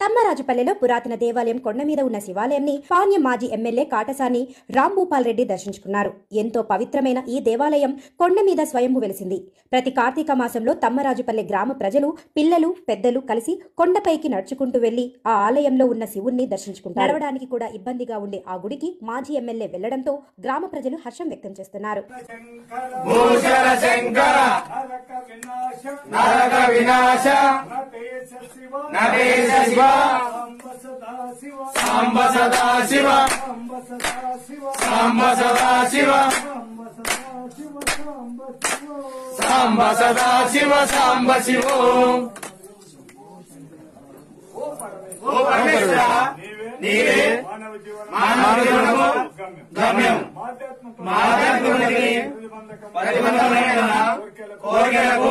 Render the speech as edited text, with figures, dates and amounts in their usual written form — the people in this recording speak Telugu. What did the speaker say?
తమ్మరాజుపల్లెలో పురాతన దేవాలయం కొండ మీద ఉన్న శివాలయాన్ని పాణ్యం మాజీ ఎమ్మెల్యే కాటసాని రాంభూపాల్ రెడ్డి దర్శించుకున్నారు. ఎంతో పవిత్రమైన ఈ దేవాలయం కొండ మీద స్వయంభూ వెలిసింది. ప్రతి కార్తీక మాసంలో తమ్మరాజుపల్లె గ్రామ ప్రజలు, పిల్లలు, పెద్దలు కలిసి కొండపైకి నడుచుకుంటూ వెళ్లి ఆ ఆలయంలో ఉన్న శివుణ్ణి దర్శించుకుంటారు. నడవడానికి కూడా ఇబ్బందిగా ఉండే ఆ గుడికి మాజీ ఎమ్మెల్యే వెళ్లడంతో గ్రామ ప్రజలు హర్షం వ్యక్తం చేస్తున్నారు. సాంబ సదాశివ సాంబ సదాశివ సాంబ సదాశివ సాంబ శివో ఓ పరమేశ్వర నీవే మానవ జీవనము గమ్యం. మాధ్యాత్మిక ప్రతిబంధకమైన కోరికలకు